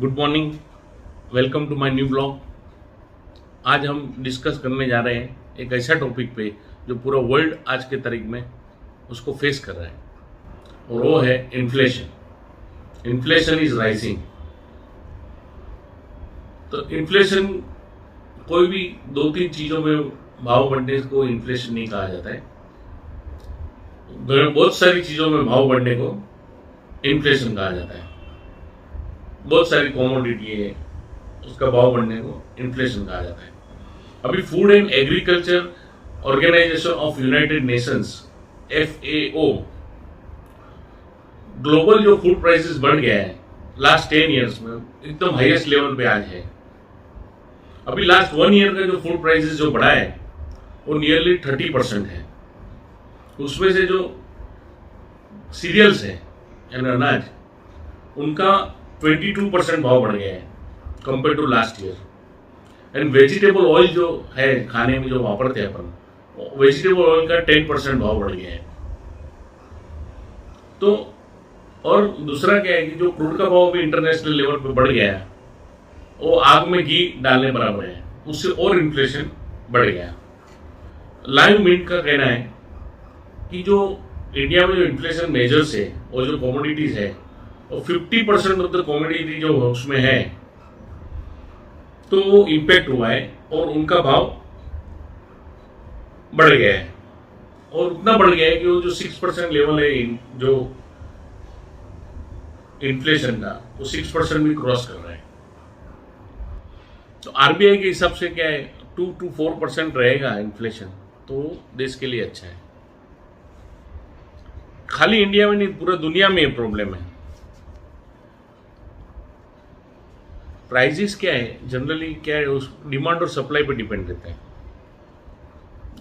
Good morning. Welcome to my new blog. आज हम discuss करने जा रहे हैं एक ऐसा टॉपिक पे जो पूरा वर्ल्ड आज के तारीख में उसको फेस कर रहा है और वो है इन्फ्लेशन। Inflation is rising. तो इन्फ्लेशन कोई भी दो तीन चीज़ों में भाव बढ़ने को इन्फ्लेशन नहीं कहा जाता है। बहुत सारी चीज़ों में भाव बढ़ने को इन्फ्लेशन कहा जाता है। बहुत सारी कॉमोडिटी है, उसका भाव बढ़ने को इन्फ्लेशन कहा जाता है। अभी Food and Agriculture Organization of United Nations FAO global जो फूड प्राइसेस बढ़ गया है लास्ट 10 ईयर्स में एकदम हाईएस्ट लेवल पे आज है। अभी लास्ट 1 ईयर का जो फूड प्राइसेस जो बढ़ा है वो नियरली 30% है। उसमें से जो सीरियल्स है यानी अनाज, उनका 22% भाव बढ़ गया है compare to last year. And vegetable oil जो है खाने में जो वापरते हैं अपन, वेजिटेबल ऑयल का 10% भाव बढ़ गया है। तो और दूसरा क्या है कि जो क्रूड का भाव भी इंटरनेशनल लेवल पे बढ़ गया है, वो आग में घी डालने बराबर है, उससे और इन्फ्लेशन बढ़ गया। लाइव मिंट का कहना है कि जो इंडिया में जो इन्फ्लेशन मेजर्स है और जो कमोडिटीज है और 50% ऑफ द कॉमोडिटी जो उसमें है तो वो इम्पैक्ट हुआ है और उनका भाव बढ़ गया है। और उतना बढ़ गया है कि वो जो 6% लेवल है जो इन्फ्लेशन का, वो 6% भी क्रॉस कर रहा है। तो RBI के हिसाब से क्या है, 2 to 4% रहेगा इन्फ्लेशन, तो देश के लिए अच्छा है। खाली इंडिया में नहीं, पूरा दुनिया में ये प्रॉब्लम है। प्राइजेस क्या है, जनरली क्या है, उस डिमांड और सप्लाई पे डिपेंड रहता है।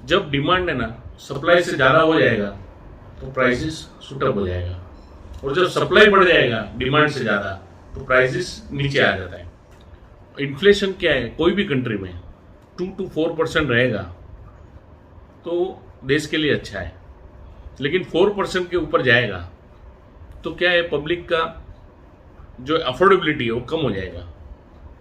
जब डिमांड है ना सप्लाई से ज़्यादा हो जाएगा तो प्राइसेस सुटअप हो जाएगा, और जब सप्लाई बढ़ जाएगा डिमांड से ज़्यादा तो प्राइसेस नीचे आ जाता है। इन्फ्लेशन क्या है, कोई भी कंट्री में 2 to 4% रहेगा तो देश के लिए अच्छा है। लेकिन 4% के ऊपर जाएगा तो क्या है, पब्लिक का जो अफोर्डेबिलिटी है वो कम हो जाएगा,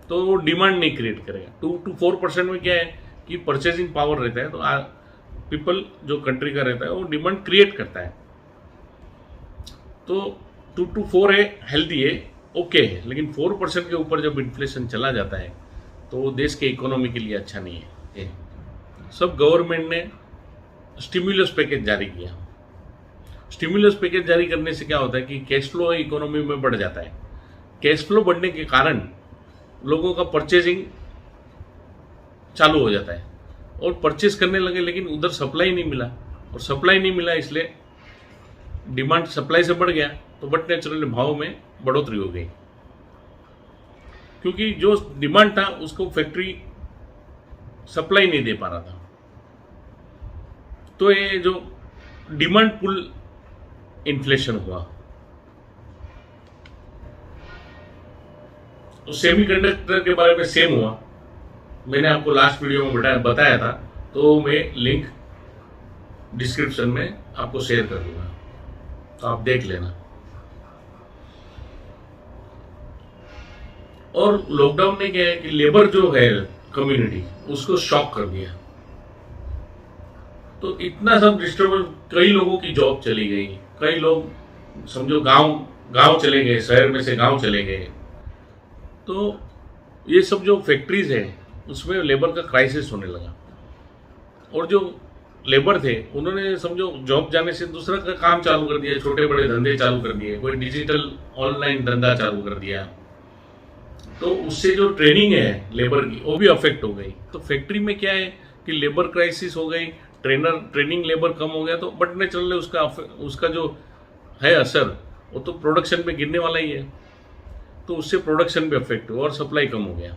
तो वो डिमांड नहीं क्रिएट करेगा। 2 to 4% में क्या है कि परचेजिंग पावर रहता है, तो पीपल जो कंट्री का रहता है वो डिमांड क्रिएट करता है। तो 2 to 4 है, हेल्दी है, ओके है। लेकिन 4% के ऊपर जब इन्फ्लेशन चला जाता है तो वो देश के इकोनॉमी के लिए अच्छा नहीं है। सब गवर्नमेंट ने स्टिमुलस पैकेज जारी किया। स्टिमुलस पैकेज जारी करने से क्या होता है कि कैश फ्लो इकोनॉमी में बढ़ जाता है। कैश फ्लो बढ़ने के कारण लोगों का परचेजिंग चालू हो जाता है और परचेज करने लगे, लेकिन उधर सप्लाई नहीं मिला, और सप्लाई नहीं मिला इसलिए डिमांड सप्लाई से बढ़ गया, तो बट नेचुरली भाव में बढ़ोतरी हो गई, क्योंकि जो डिमांड था उसको फैक्ट्री सप्लाई नहीं दे पा रहा था। तो ये जो डिमांड पुल इन्फ्लेशन हुआ। तो सेमीकंडक्टर के बारे में सेम हुआ, मैंने आपको लास्ट वीडियो में बताया था, तो मैं लिंक डिस्क्रिप्शन में आपको शेयर कर दूंगा, तो आप देख लेना। और लॉकडाउन ने क्या है कि लेबर जो है कम्युनिटी उसको शॉक कर दिया, तो इतना सब डिस्टर्बेंस, कई लोगों की जॉब चली गई, कई लोग समझो गांव चले गए, शहर में से गांव चले गए। तो ये सब जो फैक्ट्रीज है उसमें लेबर का क्राइसिस होने लगा, और जो लेबर थे उन्होंने समझो जॉब जाने से दूसरा का काम चालू कर दिया, छोटे बड़े धंधे चालू कर दिए, कोई डिजिटल ऑनलाइन धंधा चालू कर दिया। तो उससे जो ट्रेनिंग है लेबर की वो भी अफेक्ट हो गई। तो फैक्ट्री में क्या है कि लेबर क्राइसिस हो गई, ट्रेनिंग लेबर कम हो गया, तो बट नेचुरली उसका जो है असर वो तो प्रोडक्शन पे गिरने वाला ही है, तो उससे प्रोडक्शन पे अफेक्ट हुआ और सप्लाई कम हो गया।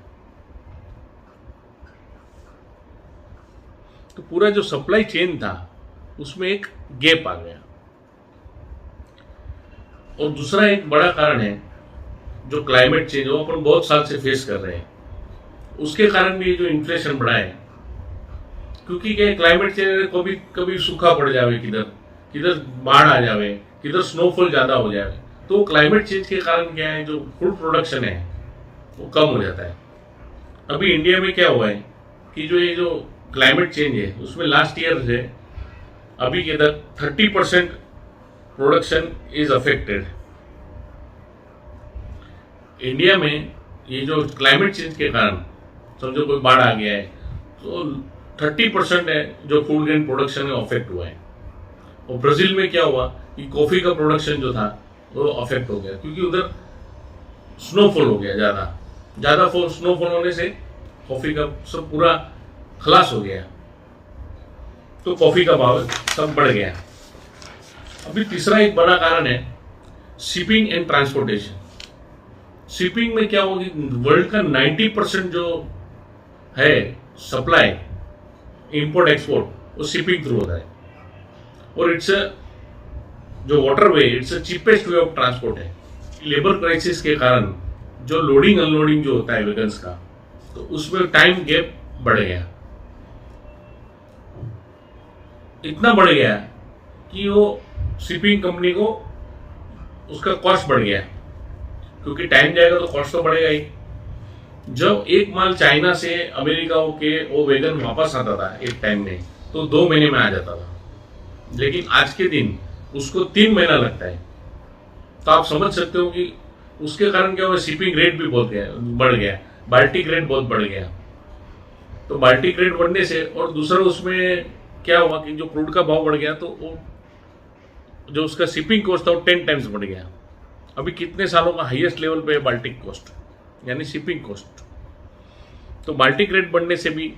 तो पूरा जो सप्लाई चेन था उसमें एक गैप आ गया। और दूसरा एक बड़ा कारण है जो क्लाइमेट चेंज, वो अपन बहुत साल से फेस कर रहे हैं, उसके कारण भी जो इन्फ्लेशन बढ़ा है। क्योंकि क्या क्लाइमेट चेंज, कभी कभी सूखा पड़ जावे, किधर बाढ़ आ जावे, किधर स्नोफॉल ज्यादा हो जाए, तो क्लाइमेट चेंज के कारण क्या है, जो फूड प्रोडक्शन है वो कम हो जाता है। अभी इंडिया में क्या हुआ है कि जो ये जो क्लाइमेट चेंज है उसमें लास्ट ईयर से अभी के तक 30% प्रोडक्शन इज अफेक्टेड। इंडिया में ये जो क्लाइमेट चेंज के कारण समझो कोई बाढ़ आ गया है तो 30% है जो फूड ग्रेन प्रोडक्शन में अफेक्ट हुआ है। और ब्राजील में क्या हुआ कि कॉफी का प्रोडक्शन जो था वो अफेक्ट हो गया क्योंकि उधर स्नोफॉल हो गया, ज़्यादा स्नोफॉल होने से कॉफी का सब पूरा खलास हो गया, तो कॉफी का भाव सब बढ़ गया। अभी तीसरा एक बड़ा कारण है शिपिंग एंड ट्रांसपोर्टेशन। शिपिंग में क्या होगी, वर्ल्ड का 90% जो है सप्लाई इंपोर्ट एक्सपोर्ट वो शिपिंग थ्रू होता है। और इट्स जो waterway it's cheapest way of transport है। लेबर क्राइसिस के कारण जो लोडिंग अनलोडिंग जो होता है वेगन्स का, तो उसमें टाइम गैप बढ़ गया, इतना बढ़ गया कि वो शिपिंग कंपनी को उसका कॉस्ट बढ़ गया, क्योंकि टाइम जाएगा तो कॉस्ट तो बढ़ेगा ही। जब एक माल चाइना से अमेरिका होके वो वेगन वापस आता था एक टाइम में, तो 2 महीने में आ जाता था, लेकिन आज के दिन उसको 3 महीना लगता है। तो आप समझ सकते हो कि उसके कारण क्या हुआ, शिपिंग रेट भी बहुत बढ़ गया, बाल्टिक रेट बहुत बढ़ गया। तो बाल्टिक रेट बढ़ने से और दूसरा उसमें क्या हुआ कि जो क्रूड का भाव बढ़ गया तो वो जो उसका शिपिंग कॉस्ट था वो 10 टाइम्स बढ़ गया। अभी कितने सालों का हाईएस्ट लेवल पे है बाल्टिक कॉस्ट यानी शिपिंग कॉस्ट। तो बाल्टिक रेट बढ़ने से भी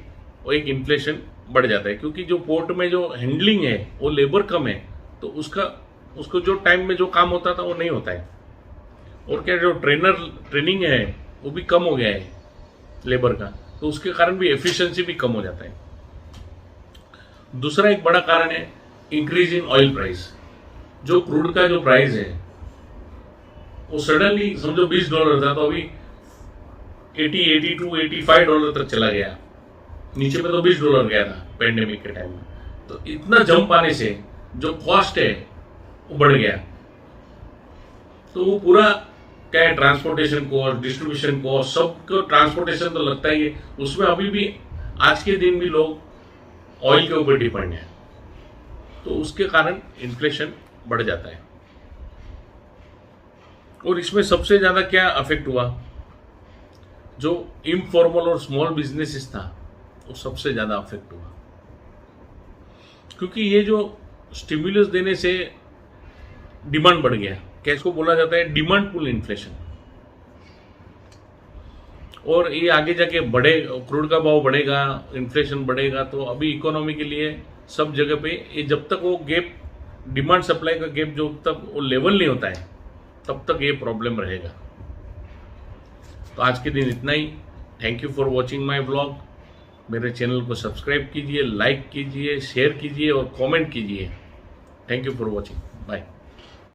वो एक इन्फ्लेशन बढ़ जाता है, क्योंकि जो पोर्ट में जो हैंडलिंग है वो लेबर कम है, तो उसको जो टाइम में जो काम होता था वो नहीं होता है। और क्या जो ट्रेनिंग है वो भी कम हो गया है लेबर का, तो उसके कारण भी एफिशिएंसी भी कम हो जाता है। दूसरा एक बड़ा कारण है इंक्रीज इन ऑयल प्राइस। जो क्रूड का जो प्राइस है वो सडनली समझो $20 था, तो अभी 80, 82, $85 तक चला गया। नीचे में तो $20 गया था पेंडेमिक के टाइम में। तो इतना जंप आने से जो कॉस्ट है वो बढ़ गया। तो वो पूरा क्या है, ट्रांसपोर्टेशन कॉस्ट, डिस्ट्रीब्यूशन कॉस्ट, सबको ट्रांसपोर्टेशन तो लगता ही है उसमें। अभी भी आज के दिन भी लोग ऑयल के ऊपर डिपेंड है, तो उसके कारण इन्फ्लेशन बढ़ जाता है। और इसमें सबसे ज्यादा क्या अफेक्ट हुआ, जो इनफॉर्मल और स्मॉल बिजनेसेस था वो सबसे ज्यादा अफेक्ट हुआ, क्योंकि ये जो स्टिमुलस देने से डिमांड बढ़ गया। क्या इसको बोला जाता है, डिमांड पुल इन्फ्लेशन। और ये आगे जाके बढ़े, क्रूड का भाव बढ़ेगा, इन्फ्लेशन बढ़ेगा, तो अभी इकोनॉमी के लिए सब जगह पे ये जब तक वो गैप, डिमांड सप्लाई का गैप जो तक वो लेवल नहीं होता है तब तक ये प्रॉब्लम रहेगा। तो आज के दिन इतना ही। Thank you for watching my vlog. मेरे चैनल को सब्सक्राइब कीजिए, लाइक कीजिए, शेयर कीजिए और कमेंट कीजिए। Thank you for watching. Bye.